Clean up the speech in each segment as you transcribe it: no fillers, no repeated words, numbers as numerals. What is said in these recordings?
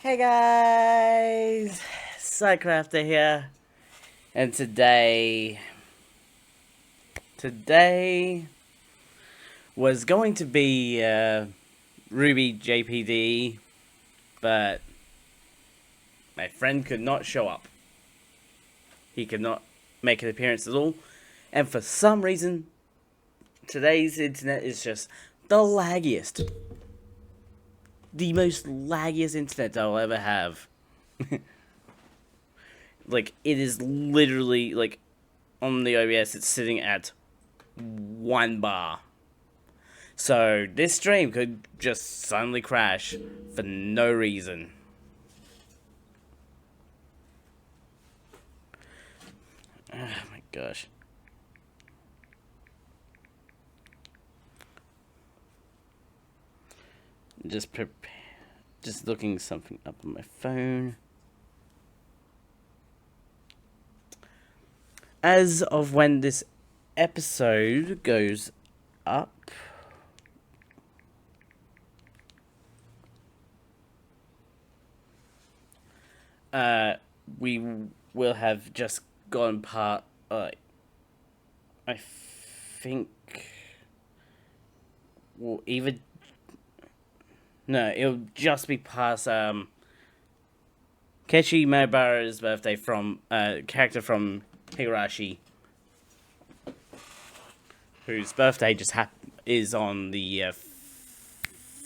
Hey guys, Sidecrafter here, and today was going to be Ruby JPD, but my friend could not show up. He could not make an appearance at all, and for some reason, today's internet is just the laggiest, the most laggiest internet I'll ever have. Like, it is literally like on the OBS, it's sitting at 1 bar. So this stream could just suddenly crash for no reason. Oh my gosh. Just looking something up on my phone. As of when this episode goes up, we will have just gone part. I think. Well, even no, it'll just be past Kechi Maebara's birthday from character from Higurashi, whose birthday just is on the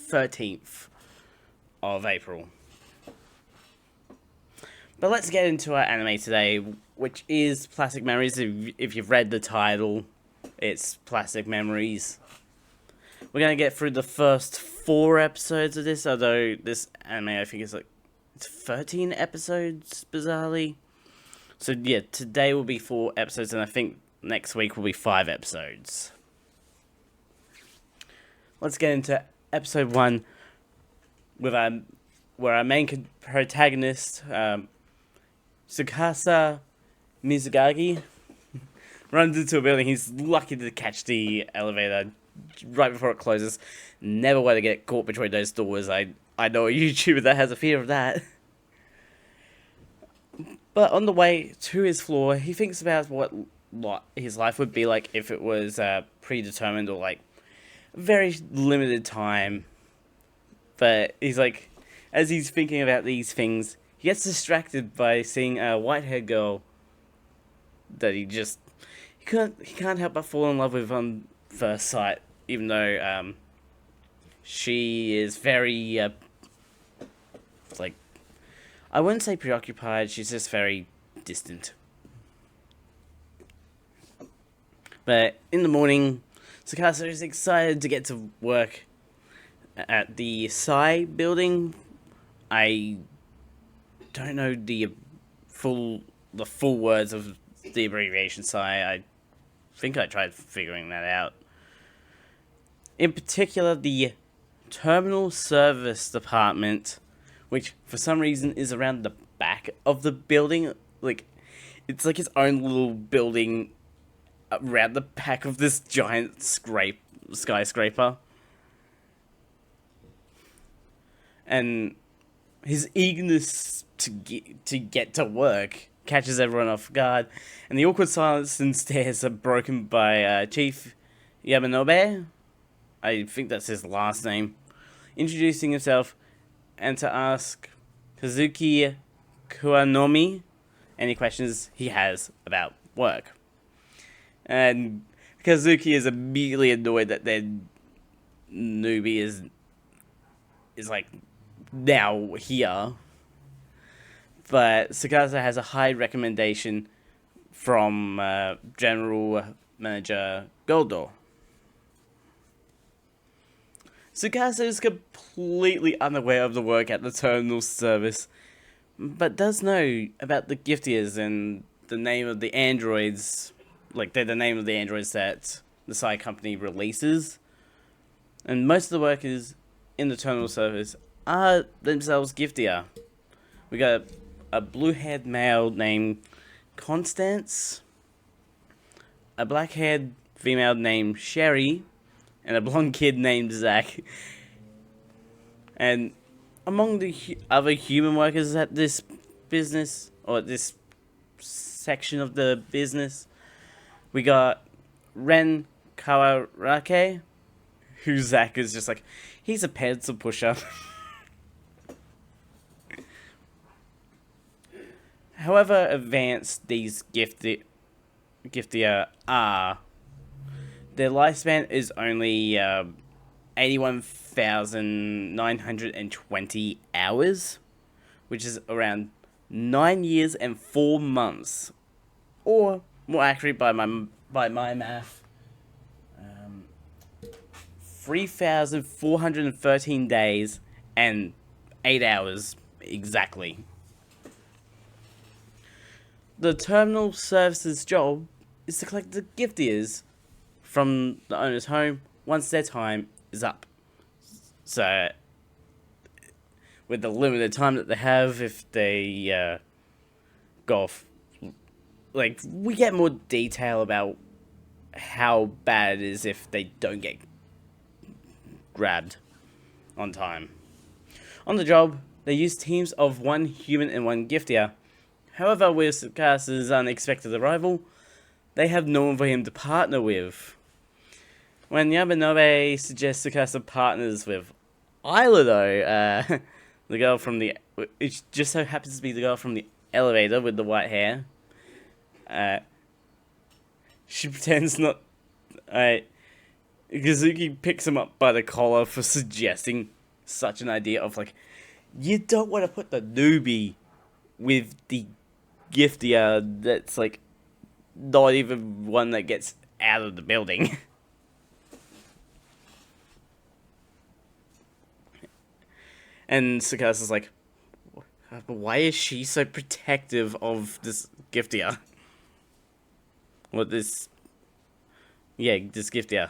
13th of April. But let's get into our anime today, which is Plastic Memories. If you've read the title, it's Plastic Memories. We're going to get through the first 4 episodes of this, although this anime, I think, is like 13 episodes, bizarrely. So yeah, today will be 4 episodes, and I think next week will be 5 episodes. Let's get into episode 1 with where our main protagonist, Tsukasa Mizugagi, runs into a building. He's lucky to catch the elevator right before it closes. Never want to get caught between those doors. I know a YouTuber that has a fear of that. But on the way to his floor, he thinks about what his life would be like if it was predetermined or like very limited time. But he's like, as he's thinking about these things, he gets distracted by seeing a white-haired girl that he can't help but fall in love with on first sight, even though she is very like, I wouldn't say preoccupied, she's just very distant. But in the morning, Tsukasa is excited to get to work at the Psy building. I don't know the full words of the abbreviation Psy. I think I tried figuring that out. In particular, the terminal service department, which for some reason is around the back of the building. Like, it's like its own little building around the back of this giant skyscraper. And his eagerness to get to work catches everyone off guard, and the awkward silence and stares are broken by Chief Yamanobe. I think that's his last name, introducing himself and to ask Kazuki Kuwanomi any questions he has about work. And Kazuki is immediately annoyed that their newbie is like now here. But Tsukasa has a high recommendation from General Manager Goldo. Tsukasa is completely unaware of the work at the terminal service, but does know about the Giftiers and the name of the androids. Like, they're the name of the androids that the Psy company releases. And most of the workers in the terminal service are themselves Giftier. We got a blue-haired male named Constance, a black-haired female named Sherry, and a blonde kid named Zach. And Among the other human workers at this business, or this section of the business, we got Ren Kawarake, who Zack is just like, he's a pencil pusher. However advanced these giftia are, their lifespan is only 81,920 hours, which is around 9 years and 4 months, or more accurate by my math, 3,413 days and 8 hours exactly. The terminal services job is to collect the giftias from the owner's home once their time is up. So, with the limited time that they have, if they go off, like, we get more detail about how bad it is if they don't get grabbed on time. On the job, they use teams of 1 human and 1 giftia. However, with Sukasa's unexpected arrival, they have no one for him to partner with. When Yamanobe suggests Tsukasa partners with Isla, though, the girl from the... It just so happens to be the girl from the elevator with the white hair. She pretends not... Kazuki picks him up by the collar for suggesting such an idea of, like, you don't want to put the newbie with the giftia that's, like, not even one that gets out of the building. And Sukasa's like, why is she so protective of this giftia? What this... Yeah, this giftia.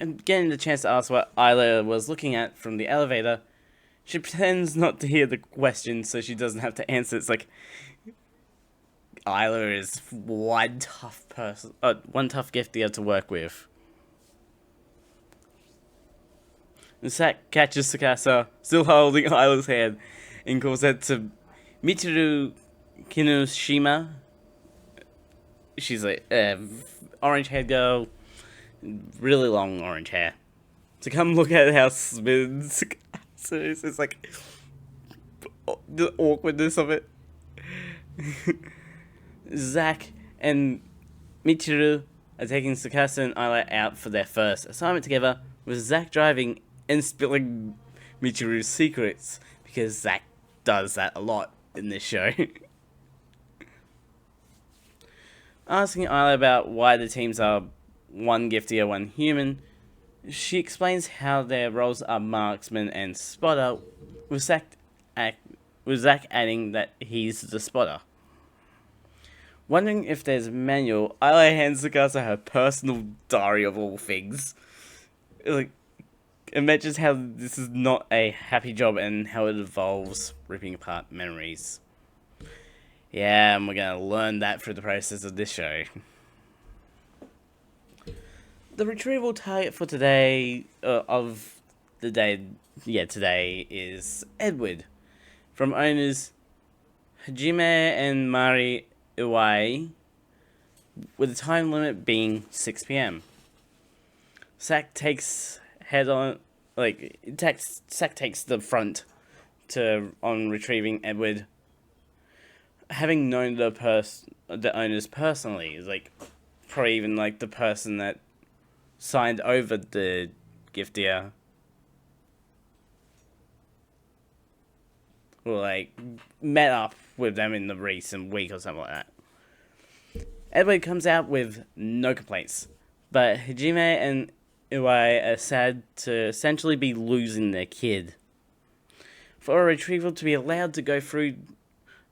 And getting the chance to ask what Isla was looking at from the elevator, she pretends not to hear the question so she doesn't have to answer. It's like, Isla is one tough giftia to work with. And Zack catches Tsukasa, still holding Isla's hand, and calls out to Michiru Kinoshima. She's like, orange-haired girl, really long orange hair, to come look at how smooth Tsukasa is. It's like, the awkwardness of it. Zack and Michiru are taking Tsukasa and Isla out for their first assignment together, with Zack driving and spilling Michiru's secrets, because Zack does that a lot in this show. Asking Isla about why the teams are 1 giftia, 1 human, she explains how their roles are marksman and spotter, with Zack adding that he's the spotter. Wondering if there's a manual, Isla hands Tsukasa her personal diary of all things. Like, imagines how this is not a happy job and how it involves ripping apart memories. Yeah, and we're gonna learn that through the process of this show. The retrieval target for today, today is Edward, from owners Hajime and Mari Iwai, with the time limit being 6 p.m. Zack takes Zack takes the front on retrieving Edward, having known the owners personally, like probably even like the person that signed over the giftia, or like met up with them in the recent week or something like that. Edward comes out with no complaints, but Hajime and Iwai are sad to essentially be losing their kid. For a retrieval to be allowed to go through,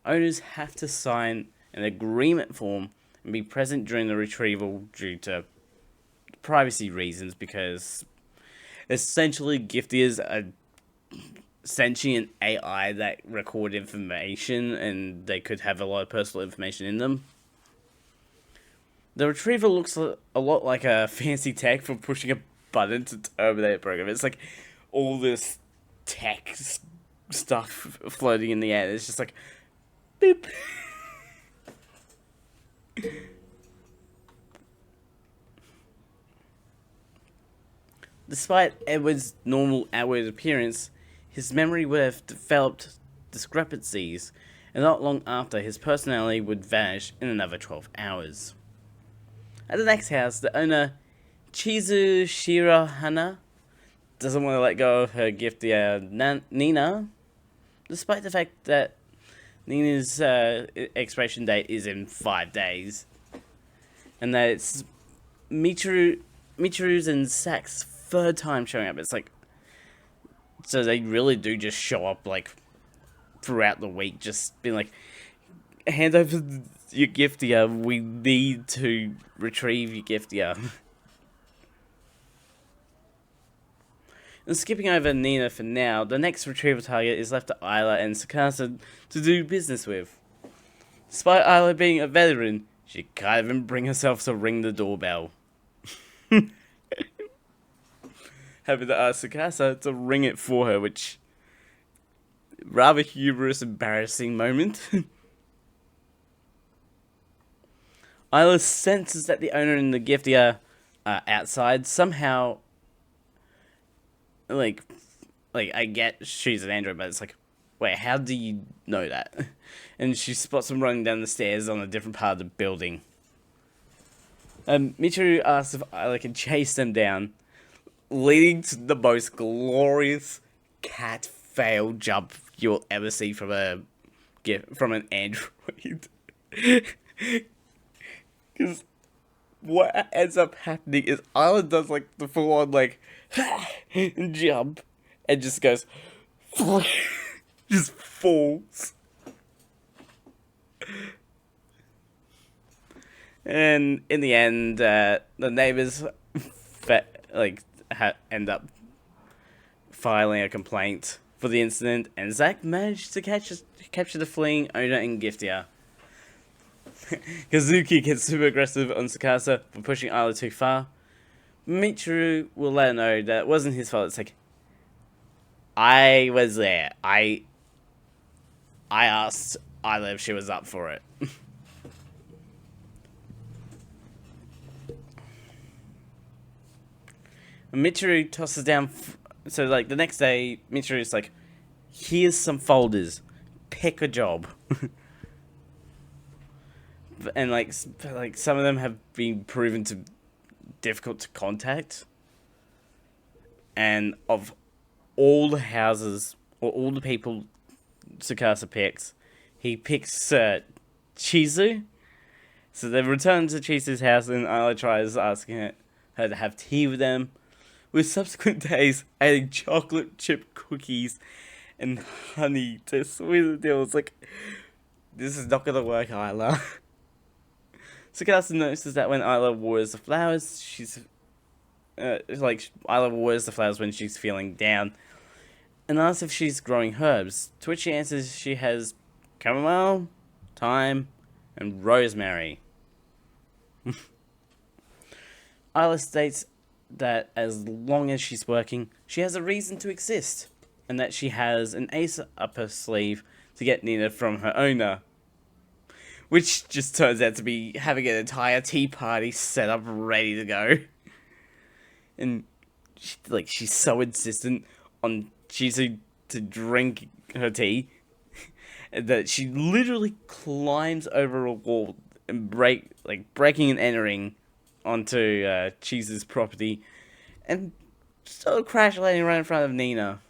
owners have to sign an agreement form and be present during the retrieval due to privacy reasons, because essentially giftias are sentient AI that record information, and they could have a lot of personal information in them. The retrieval looks a lot like a fancy tech for pushing a button to terminate a program. It's like, all this stuff floating in the air. It's just like, beep. Despite Edward's normal outward appearance, his memory would have developed discrepancies, and not long after, his personality would vanish in another 12 hours. At the next house, the owner, Chizu Shirahana, doesn't want to let go of her giftier Nina, despite the fact that Nina's expiration date is in 5 days, and that it's Michiru's and Sack's third time showing up. It's like, so they really do just show up like throughout the week, just being like, hand over your giftier, we need to retrieve your giftier. And skipping over Nina for now, the next retrieval target is left to Isla and Tsukasa to do business with. Despite Isla being a veteran, she can't even bring herself to ring the doorbell. Having to ask Tsukasa to ring it for her, which rather humorous, embarrassing moment. Isla senses that the owner and the giftier are outside. Somehow, like I get she's an android, but it's like, wait, how do you know that? And she spots them running down the stairs on a different part of the building. Michiru asks if Isla can chase them down, leading to the most glorious cat fail jump you'll ever see from an android. Because what ends up happening is Isla does like the full on like jump and just goes just falls. And in the end, the neighbors end up filing a complaint for the incident, and Zack managed to capture the fleeing owner and giftier. Kazuki gets super aggressive on Tsukasa for pushing Isla too far. Michiru will let her know that it wasn't his fault. It's like, I was there. I asked Isla if she was up for it. Michiru tosses down. So, like, the next day, Michiru's like, here's some folders. Pick a job. And, like, some of them have been proven to difficult to contact. And of all the houses, or all the people Tsukasa picks, he picks Chizu. So they return to Chizu's house, and Isla tries asking her to have tea with them, with subsequent days adding chocolate chip cookies and honey to sweeten the deal. It's like, this is not gonna work, Isla. Tsukasa notices that when Isla waters the flowers, she's Isla waters the flowers when she's feeling down, and asks if she's growing herbs, to which she answers she has chamomile, thyme, and rosemary. Isla states that as long as she's working, she has a reason to exist, and that she has an ace up her sleeve to get Nina from her owner. Which just turns out to be having an entire tea party set up ready to go. And she's so insistent on choosing to drink her tea that she literally climbs over a wall and breaking and entering onto Cheese's property, and so crash landing right in front of Nina.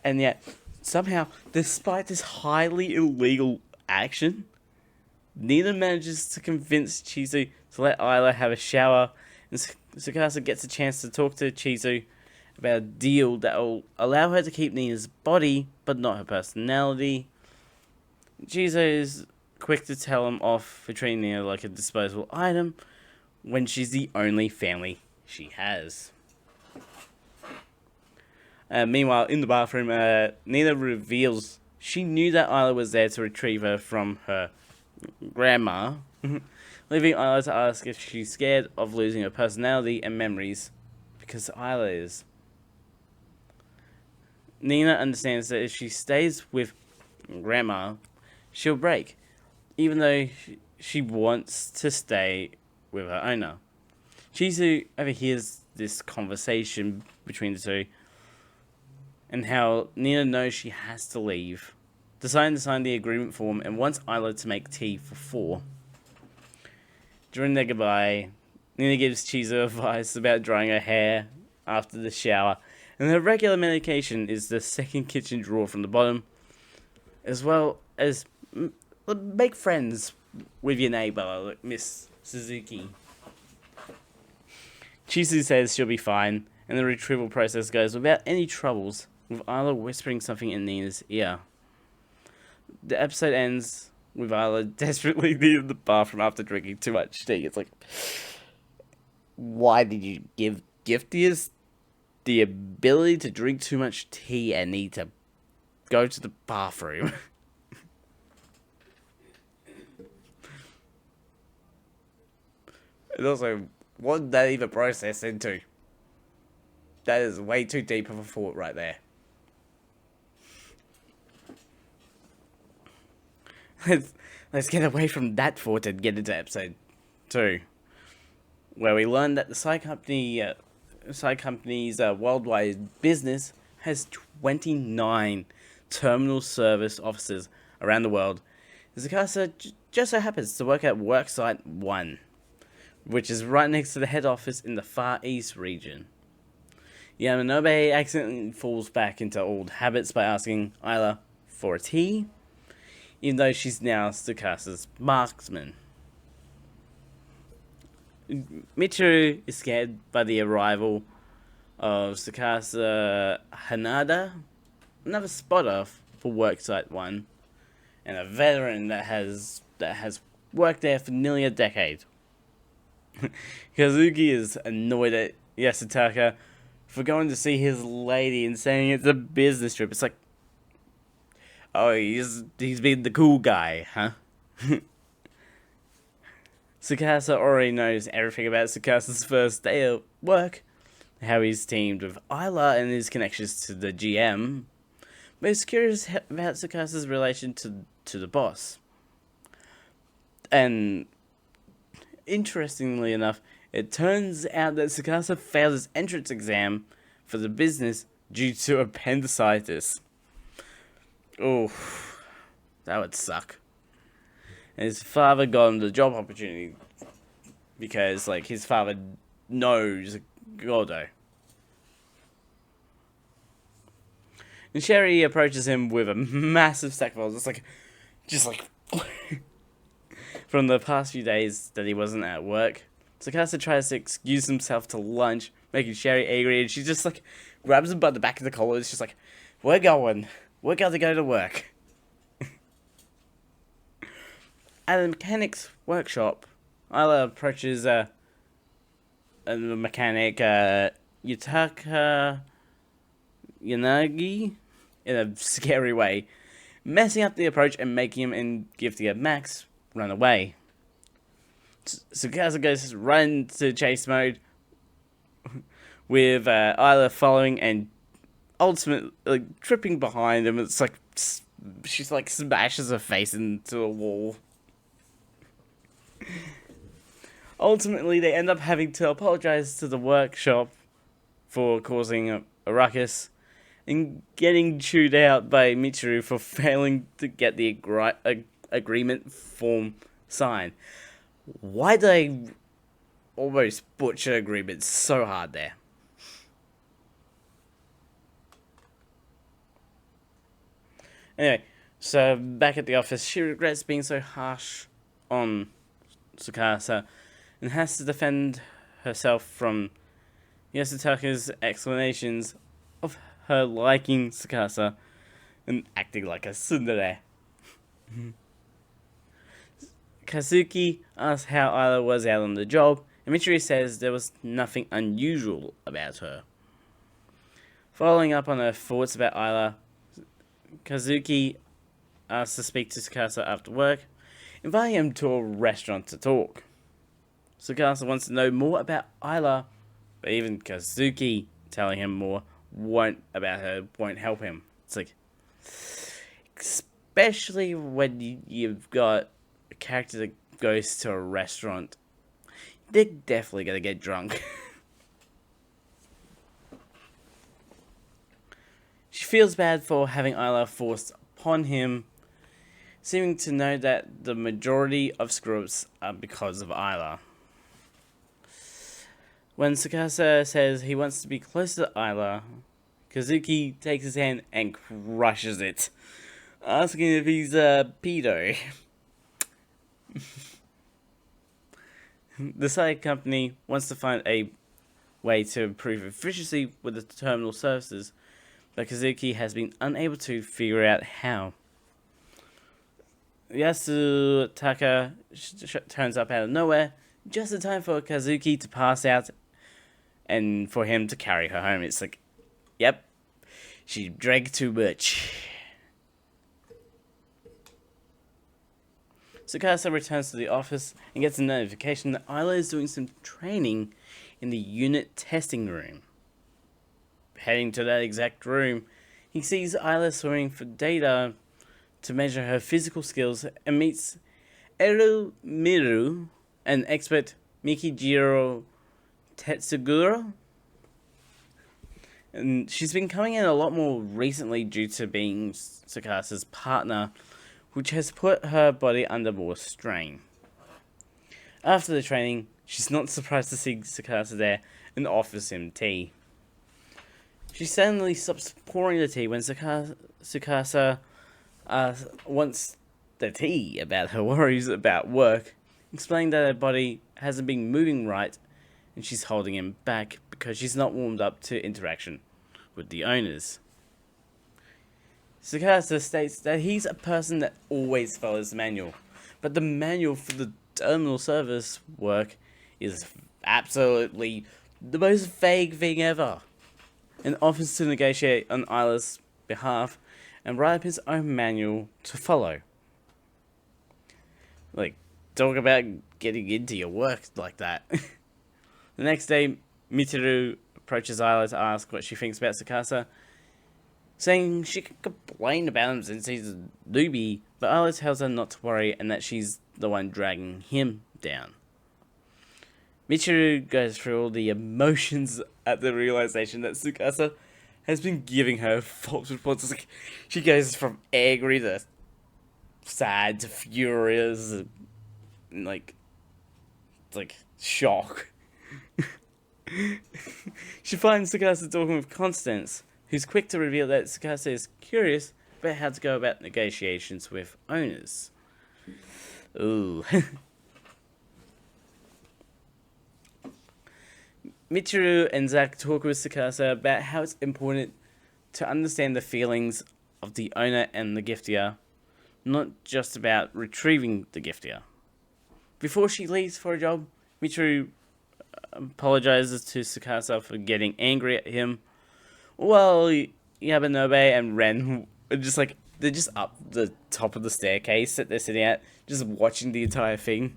And yet, somehow, despite this highly illegal action, Nina manages to convince Chizu to let Isla have a shower, and Tsukasa gets a chance to talk to Chizu about a deal that will allow her to keep Nina's body, but not her personality. Chizu is quick to tell him off for treating Nina like a disposable item, when she's the only family she has. Meanwhile, in the bathroom, Nina reveals she knew that Isla was there to retrieve her from her grandma, leaving Isla to ask if she's scared of losing her personality and memories, because Isla is. Nina understands that if she stays with Grandma, she'll break, even though she wants to stay with her owner. Chizu overhears this conversation between the two, and how Nina knows she has to leave. Deciding to sign the agreement form and wants Isla to make tea for 4. During their goodbye, Nina gives Chizu advice about drying her hair after the shower, and her regular medication is the second kitchen drawer from the bottom, as well as make friends with your neighbor, like Miss Suzuki. Chizu says she'll be fine, and the retrieval process goes without any troubles, with Isla whispering something in Nina's ear. The episode ends with Isla desperately leaving the bathroom after drinking too much tea. It's like, why did you give Giftius the ability to drink too much tea and need to go to the bathroom? And also, what did that even process into? That is way too deep of a thought right there. Let's get away from that thought and get into episode 2, where we learn that the Psy Company's worldwide business has 29 terminal service offices around the world. Tsukasa just so happens to work at Worksite 1, which is right next to the head office in the Far East region. Yamanobe accidentally falls back into old habits by asking Isla for a tea, even though she's now Tsukasa's marksman. Michiru is scared by the arrival of Tsukasa Hanada, another spotter for Worksite 1, and a veteran that has worked there for nearly a decade. Kazuki is annoyed at Yasutaka for going to see his lady and saying it's a business trip. It's like, oh, he's been the cool guy, huh? Tsukasa already knows everything about Tsukasa's first day at work, how he's teamed with Isla and his connections to the GM, but he's curious about Tsukasa's relation to the boss. And interestingly enough, it turns out that Tsukasa failed his entrance exam for the business due to appendicitis. Oh, that would suck. And his father got him the job opportunity because, like, his father knows Gordo. And Sherry approaches him with a massive stack of files. It's just like from the past few days that he wasn't at work. Tsukasa tries to excuse himself to lunch, making Sherry angry, and she just, like, grabs him by the back of the collar. It's just like, we're going to go to work. At a mechanic's workshop, Isla approaches the mechanic Yutaka Yanagi in a scary way, messing up the approach and making him and Giftier Max run away. Tsukasa goes right into chase mode, with Isla following and ultimately, like, tripping behind him. It's like she's like smashes her face into a wall. Ultimately, they end up having to apologize to the workshop for causing a ruckus and getting chewed out by Michiru for failing to get the agreement form signed. Why did I almost butcher agreements so hard there? Anyway, so back at the office, she regrets being so harsh on Tsukasa and has to defend herself from Yasutaka's explanations of her liking Tsukasa and acting like a tsundere. Kazuki asks how Isla was out on the job, and Michiru says there was nothing unusual about her. Following up on her thoughts about Isla, Kazuki asks to speak to Tsukasa after work, inviting him to a restaurant to talk. Tsukasa wants to know more about Isla, But even Kazuki telling him more about her won't help him. It's like, especially when you've got a character that goes to a restaurant, they're definitely gonna get drunk. She feels bad for having Isla forced upon him, seeming to know that the majority of screw-ups are because of Isla. When Tsukasa says he wants to be closer to Isla, Kazuki takes his hand and crushes it, asking if he's a pedo. The side company wants to find a way to improve efficiency with the terminal services, but Kazuki has been unable to figure out how. Yasutaka turns up out of nowhere, just in time for Kazuki to pass out and for him to carry her home. It's like, yep, she drank too much. Tsukasa returns to the office and gets a notification that Isla is doing some training in the unit testing room. Heading to that exact room, he sees Isla swimming for data to measure her physical skills and meets Eru Miru, an expert Mikijiro Tetsuguro. And she's been coming in a lot more recently due to being Tsukasa's partner, which has put her body under more strain. After the training, she's not surprised to see Tsukasa there and offers him tea. She suddenly stops pouring the tea when Tsukasa wants the tea about her worries about work, explaining that her body hasn't been moving right and she's holding him back because she's not warmed up to interaction with the owners. Tsukasa states that he's a person that always follows the manual, but the manual for the terminal service work is absolutely the most vague thing ever, and offers to negotiate on Isla's behalf and write up his own manual to follow. Like, talk about getting into your work like that. The next day, Mitsuru approaches Isla to ask what she thinks about Tsukasa, saying she can complain about him since he's a newbie, but Isla tells her not to worry and that she's the one dragging him down. Mitsuru goes through all the emotions at the realization that Tsukasa has been giving her false responses. She goes from angry to sad to furious, and like shock. She finds Tsukasa talking with Constance, who's quick to reveal that Tsukasa is curious about how to go about negotiations with owners. Ooh. Mitsuru and Zack talk with Tsukasa about how it's important to understand the feelings of the owner and the giftier, not just about retrieving the giftier. Before she leaves for a job, Mitsuru apologizes to Tsukasa for getting angry at him, while Yabanobe and Ren are just like, they're just up the top of the staircase that they're sitting at, just watching the entire thing.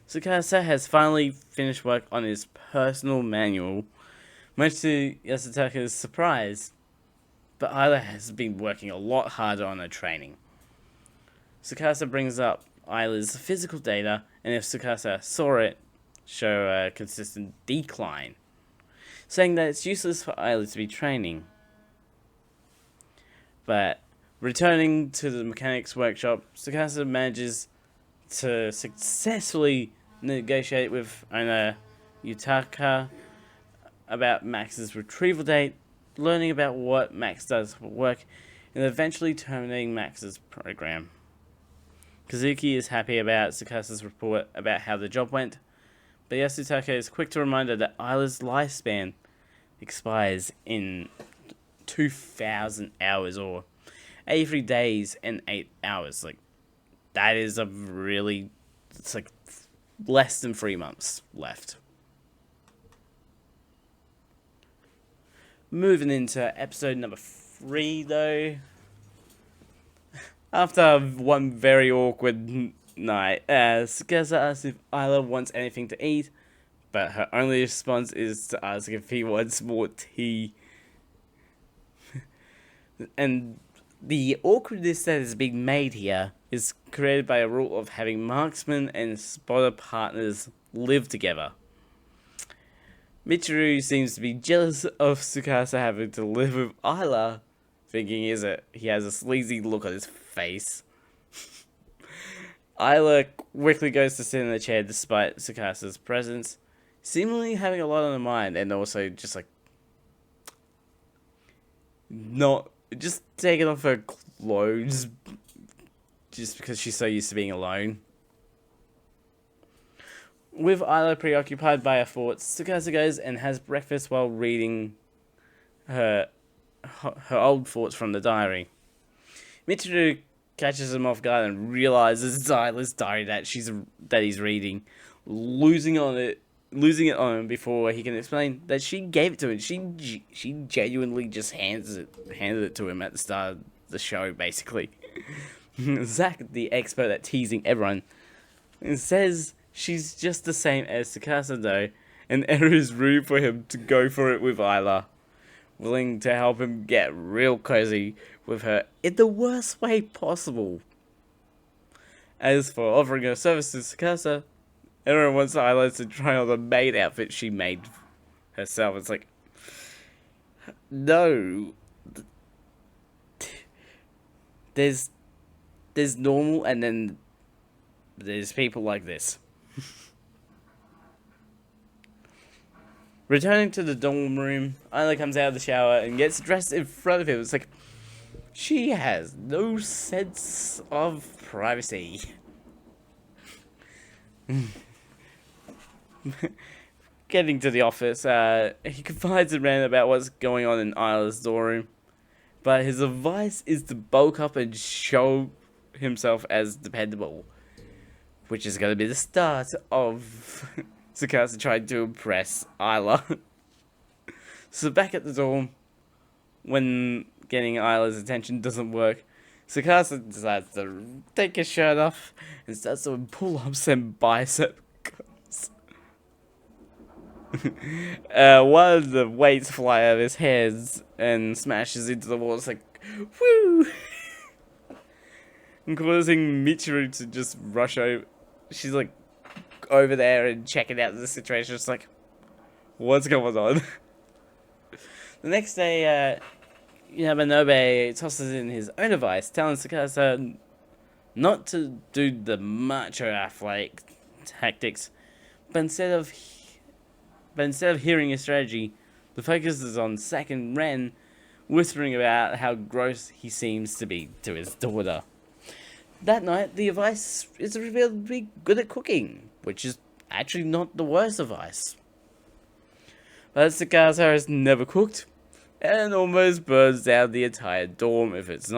Tsukasa has finally finished work on his personal manual, much to Yasutaka's surprise, but Isla has been working a lot harder on her training. Tsukasa brings up Isla's physical data, and if Tsukasa saw it, show a consistent decline, saying that it's useless for Isla to be training. But returning to the mechanics workshop, Tsukasa manages to successfully negotiate with owner Yutaka about Max's retrieval date, learning about what Max does for work, and eventually terminating Max's program. Kazuki is happy about Tsukasa's report about how the job went, but Yasutaka is quick to remind her that Isla's lifespan expires in 2,000 hours, or 83 days and 8 hours. Like, that is a really, it's like less than 3 months left. Moving into episode number 3, though. After one very awkward night, Tsukasa asks if Isla wants anything to eat, but her only response is to ask if he wants more tea. And the awkwardness that is being made here is created by a rule of having marksman and spotter partners live together. Michiru seems to be jealous of Tsukasa having to live with Ayla, thinking he has a sleazy look on his face. Ayla quickly goes to sit in the chair despite Tsukasa's presence, seemingly having a lot on her mind, and also just like not just taking off her clothes just because she's so used to being alone. With Ayla preoccupied by her thoughts, Tsukasa goes and has breakfast while reading her old thoughts from the diary. Michiru catches him off guard and realizes it's Ayla's diary that he's reading, losing it on him before he can explain that she gave it to him. She genuinely just handed it to him at the start of the show, basically. Zach, the expert at teasing everyone, says she's just the same as Tsukasa though, and Eru is rude for him to go for it with Ayla, willing to help him get real cozy with her in the worst way possible. As for offering her service to Tsukasa, Eru wants Ayla to try on the maid outfit she made herself. It's like, no. There's normal, and then there's people like this. Returning to the dorm room, Ayla comes out of the shower and gets dressed in front of him. It's like, she has no sense of privacy. Getting to the office, he confides in Ren about what's going on in Ayla's dorm room, but his advice is to bulk up and show himself as dependable, which is going to be the start of Tsukasa trying to impress Ayla. So back at the dorm, when getting Ayla's attention doesn't work, Tsukasa decides to take his shirt off and starts doing pull-ups and bicep curls. One of the weights fly out of his hands and smashes into the wall. It's like, woo! And causing Michiru to just rush over. She's like over there and checking out the situation. It's like, what's going on? The next day, Yamanobe tosses in his own advice, telling Tsukasa not to do the macho athletic tactics, but instead of hearing his strategy, the focus is on Sak and Ren whispering about how gross he seems to be to his daughter. That night, the advice is revealed to be good at cooking, which is actually not the worst advice. But Tsukasa has never cooked, and almost burns down the entire dorm if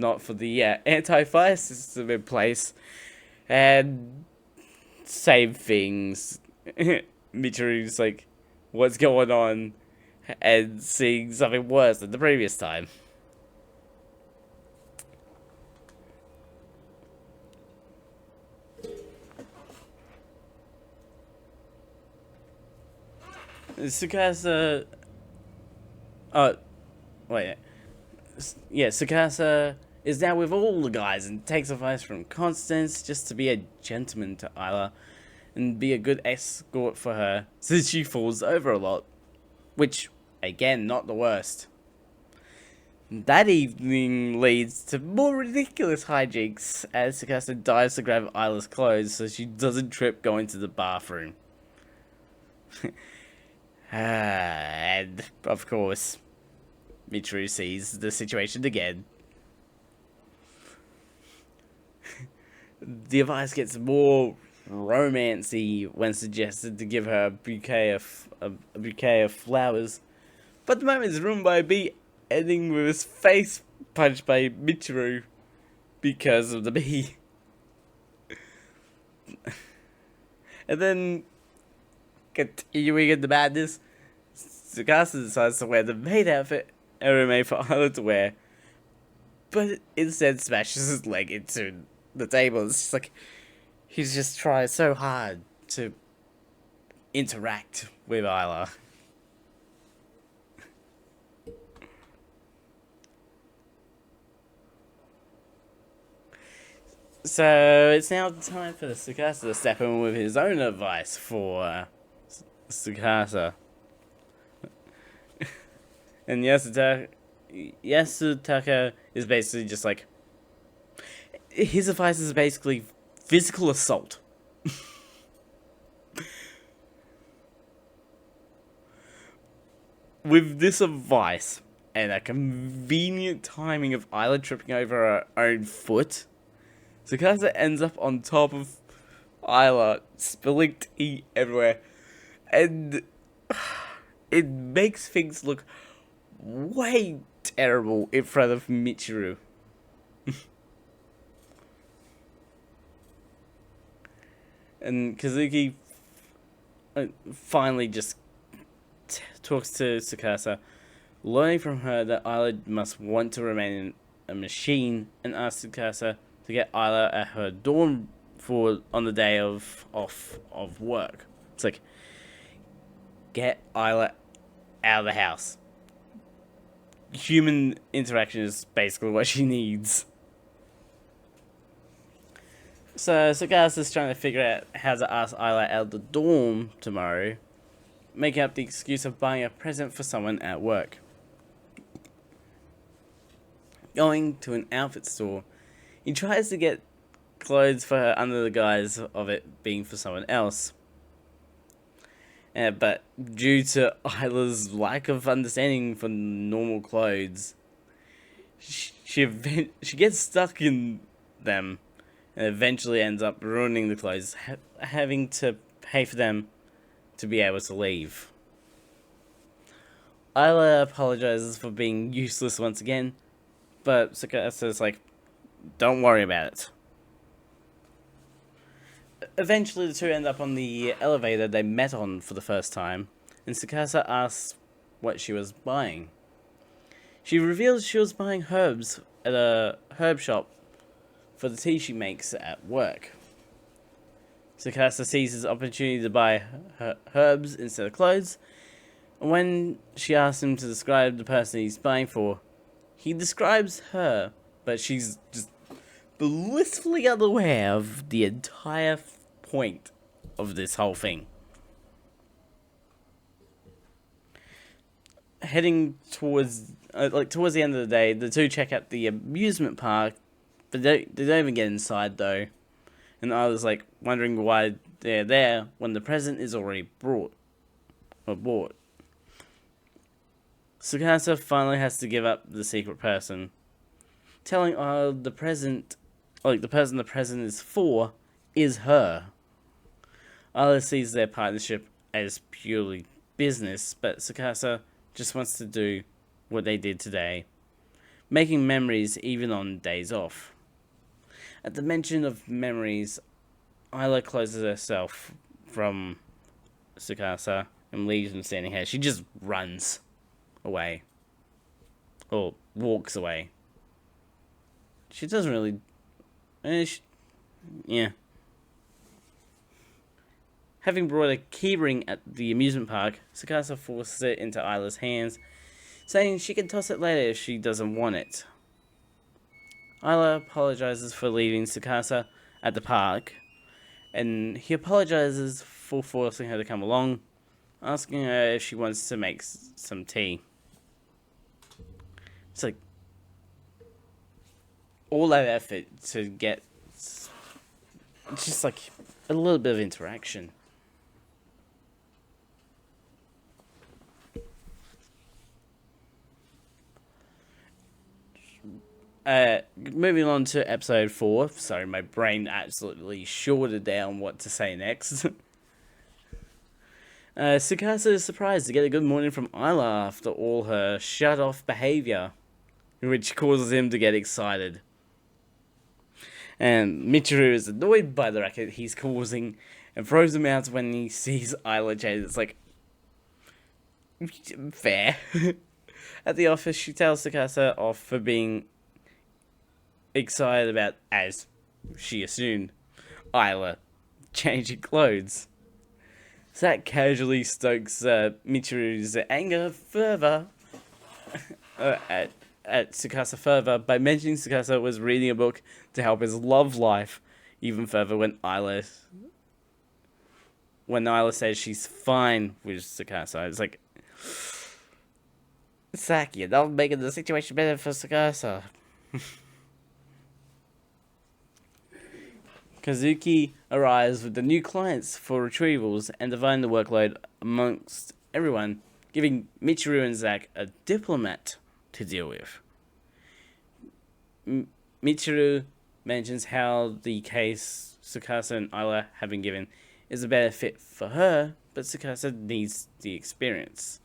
not for the anti-fire system in place. And same things. Michiru's like, what's going on? And seeing something worse than the previous time. Tsukasa... Oh, wait. Yeah, Tsukasa is now with all the guys and takes advice from Constance just to be a gentleman to Ayla and be a good escort for her since she falls over a lot. Which, again, not the worst. That evening leads to more ridiculous hijinks as Tsukasa dives to grab Ayla's clothes so she doesn't trip going to the bathroom. And, of course, Michiru sees the situation again. The advice gets more romancy when suggested to give her a bouquet of flowers, but the moment is ruined by a bee ending with his face punched by Michiru because of the bee. And then, continuing in the madness, Tsukasa decides to wear the maid outfit Eru made for Ayla to wear, but instead smashes his leg into the table. It's just like, he's just trying so hard to interact with Isla. So it's now time for Tsukasa to step in with his own advice for Tsukasa. And Yasutaka is basically just like, his advice is basically physical assault. With this advice and a convenient timing of Isla tripping over her own foot, Tsukasa ends up on top of Isla, spilling tea everywhere, and it makes things look way terrible in front of Michiru. And Kazuki finally just talks to Tsukasa, learning from her that Isla must want to remain a machine, and asks Tsukasa to get Isla at her dorm on the day off of work. It's like, get Isla out of the house. Human interaction is basically what she needs. So Tsukasa is trying to figure out how to ask Isla out of the dorm tomorrow, making up the excuse of buying a present for someone at work. Going to an outfit store, he tries to get clothes for her under the guise of it being for someone else. But due to Isla's lack of understanding for normal clothes, she gets stuck in them and eventually ends up ruining the clothes, having to pay for them to be able to leave. Isla apologizes for being useless once again, but Tsukasa is like, don't worry about it. Eventually, the two end up on the elevator they met on for the first time, and Tsukasa asks what she was buying. She reveals she was buying herbs at a herb shop for the tea she makes at work. Tsukasa seizes the opportunity to buy herbs instead of clothes, and when she asks him to describe the person he's buying for, he describes her, but she's just blissfully unaware of the entire point of this whole thing. Heading towards the end of the day, the two check out the amusement park, but they don't even get inside though. And I was like wondering why they're there when the present is already bought. Tsukasa finally has to give up the secret person, telling the person the present is for is her. Isla sees their partnership as purely business, but Tsukasa just wants to do what they did today, making memories even on days off. At the mention of memories, Isla closes herself from Tsukasa and leaves him standing here. She just runs away. Or walks away. She doesn't really... yeah. Having brought a keyring at the amusement park, Tsukasa forces it into Isla's hands, saying she can toss it later if she doesn't want it. Isla apologizes for leaving Tsukasa at the park, and he apologizes for forcing her to come along, asking her if she wants to make some tea. It's like, all that effort to get just like a little bit of interaction. Moving on to episode 4. Sorry, my brain absolutely shorted down what to say next. Tsukasa is surprised to get a good morning from Isla after all her shut-off behavior, which causes him to get excited. And Michiru is annoyed by the racket he's causing and throws him out when he sees Isla change. It's like, fair. At the office, she tells Tsukasa off for being excited about, as she assumed, Isla changing clothes. Zack casually stokes Michiru's anger further at Tsukasa further by mentioning Tsukasa was reading a book to help his love life even further when Nyla says she's fine with Tsukasa. It's like, Zack, you're not making the situation better for Tsukasa. Kazuki arrives with the new clients for retrievals and dividing the workload amongst everyone, giving Michiru and Zack a diplomat to deal with. Michiru mentions how the case Tsukasa and Ayla have been given is a better fit for her, but Tsukasa needs the experience.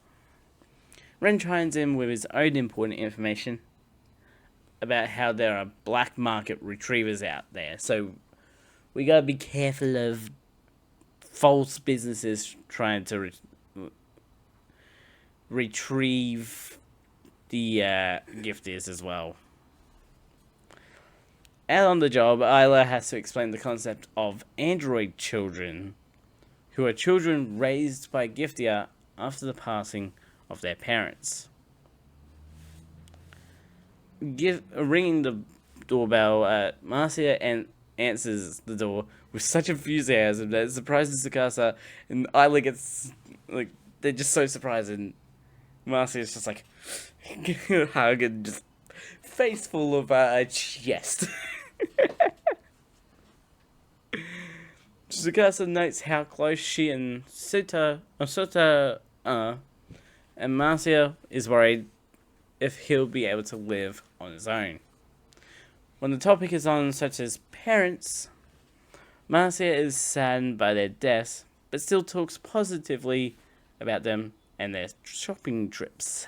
Ren chimes in with his own important information about how there are black market retrievers out there, so we gotta be careful of false businesses trying to retrieve the gifties as well. Out on the job, Ayla has to explain the concept of android children, who are children raised by Giftia after the passing of their parents. Ringing the doorbell, Marcia answers the door with such enthusiasm that it surprises Tsukasa, and Ayla gets, like, they're just so surprised, and Marcia's just like, hug and just face full of chest. Tsukasa notes how close she and Sota are, and Marcia is worried if he'll be able to live on his own. When the topic is on Sota's parents, Marcia is saddened by their deaths, but still talks positively about them and their shopping trips.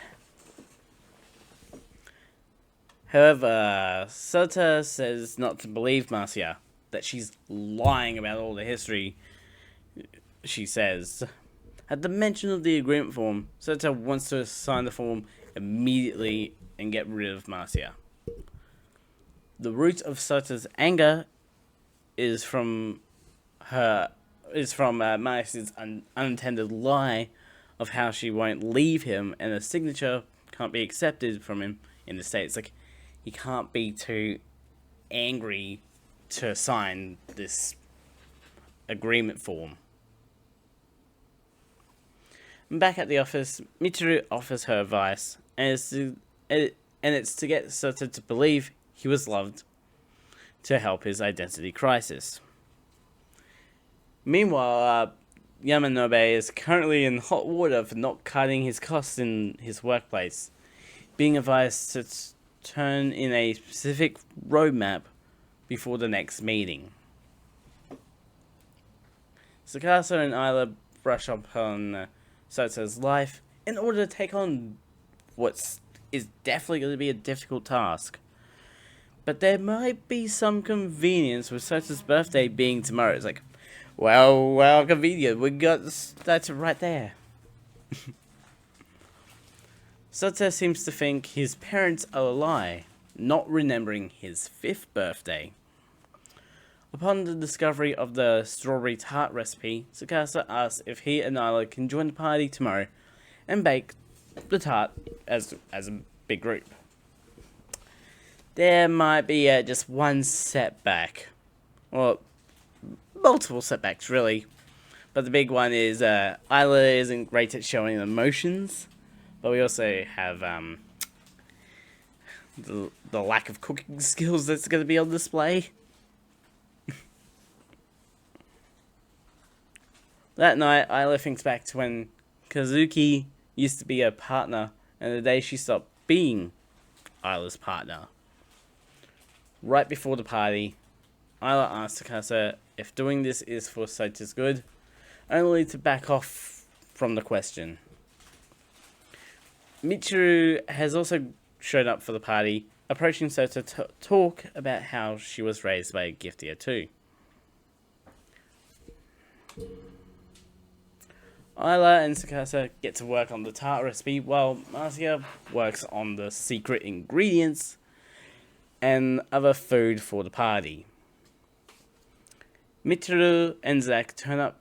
However, Sota says not to believe Marcia, that she's lying about all the history, she says. At the mention of the agreement form, Sota wants to sign the form immediately and get rid of Marcia. The root of Sota's anger is from Marcia's unintended lie of how she won't leave him, and a signature can't be accepted from him in the States. Like, he can't be too angry to sign this agreement form. Back at the office, Michiru offers her advice, and it's to get Sota to believe he was loved to help his identity crisis. Meanwhile, Yamanobe is currently in hot water for not cutting his costs in his workplace, being advised to turn in a specific roadmap before the next meeting. Tsukasa and Ayla brush up on Sota's life in order to take on what is definitely going to be a difficult task. But there might be some convenience with Sota's birthday being tomorrow. It's like, well, convenient. We got that right there. Sota seems to think his parents are a lie, not remembering his 5th birthday. Upon the discovery of the strawberry tart recipe, Tsukasa asks if he and Ayla can join the party tomorrow and bake the tart as a big group. There might be just one setback, or multiple setbacks really, but the big one is Ayla isn't great at showing emotions, but we also have the lack of cooking skills that's going to be on display. That night, Ayla thinks back to when Kazuki used to be her partner, and the day she stopped being Ayla's partner. Right before the party, Ayla asks Tsukasa if doing this is for Sota's good, only to back off from the question. Michiru has also showed up for the party, approaching Sota to talk about how she was raised by a Giftia too. Ayla and Tsukasa get to work on the tart recipe, while Marcia works on the secret ingredients and other food for the party. Michiru and Zack turn up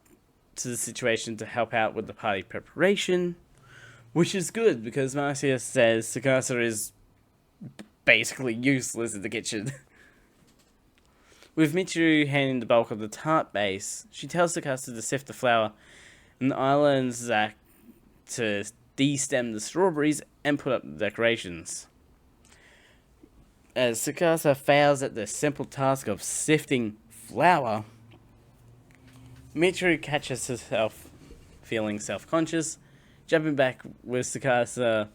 to the situation to help out with the party preparation, which is good because Marcia says Tsukasa is basically useless in the kitchen. With Michiru handing the bulk of the tart base, she tells Tsukasa to sift the flour, and Isla and Zack to de-stem the strawberries and put up the decorations. As Tsukasa fails at the simple task of sifting flour, Michiru catches herself feeling self-conscious, jumping back with Tsukasa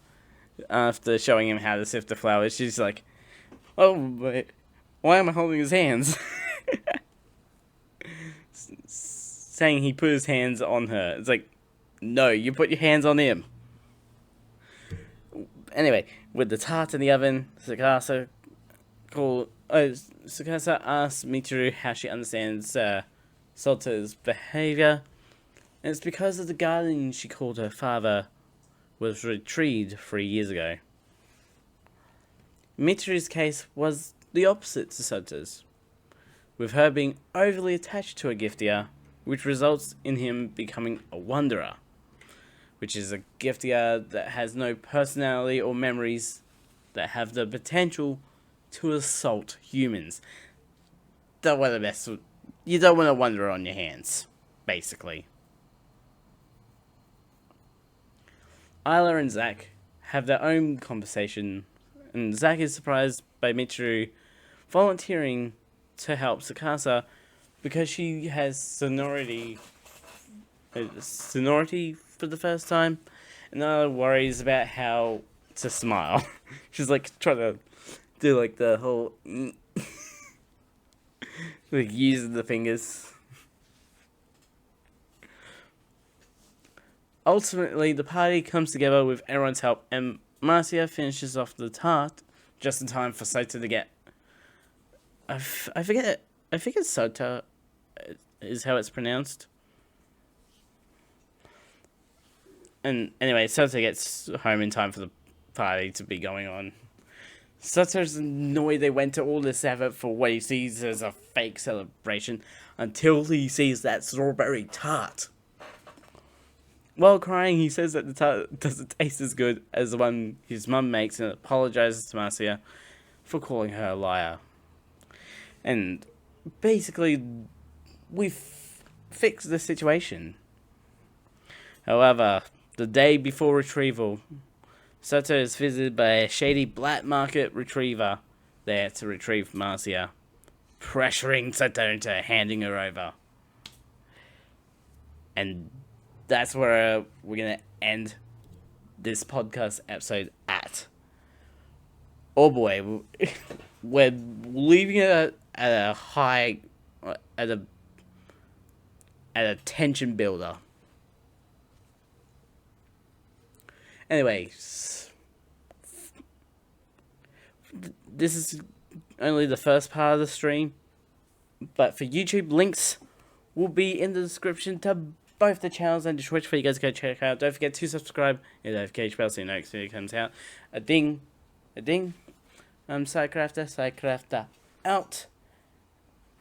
after showing him how to sift the flour. She's like, "Oh, but why am I holding his hands?" Saying he put his hands on her. It's like, no, you put your hands on him. Anyway, with the tart in the oven, Tsukasa asks Michiru how she understands Sota's behavior, and it's because of the garden she called her father was retrieved 3 years ago. Michiru's case was the opposite to Sota's, with her being overly attached to a giftia, which results in him becoming a wanderer, which is a giftia that has no personality or memories, that have the potential to assault humans. Don't want to mess with, you don't want a wanderer on your hands, basically. Isla and Zack have their own conversation, and Zack is surprised by Michiru volunteering to help Tsukasa because she has sonority for the first time, and Isla worries about how to smile. She's like trying to do like the whole like using the fingers. Ultimately, the party comes together with everyone's help, and Marcia finishes off the tart just in time for Sota to get. I forget. I think it's Sota is how it's pronounced. And anyway, Sota gets home in time for the party to be going on. Sota's annoyed they went to all this effort for what he sees as a fake celebration until he sees that strawberry tart. While crying, he says that the tart doesn't taste as good as the one his mum makes and apologizes to Marcia for calling her a liar. And basically, we've fixed the situation. However, the day before retrieval, Sota is visited by a shady black market retriever there to retrieve Marcia, pressuring Sota into handing her over. And that's where we're going to end this podcast episode at. Oh boy, we're leaving it at a high, at a tension builder. Anyway, this is only the first part of the stream, but for YouTube, links will be in the description to both the channels and the Twitch for you guys to go check out. Don't forget to subscribe and the notification bell so you know next video comes out. A ding. I'm Sidecrafter out.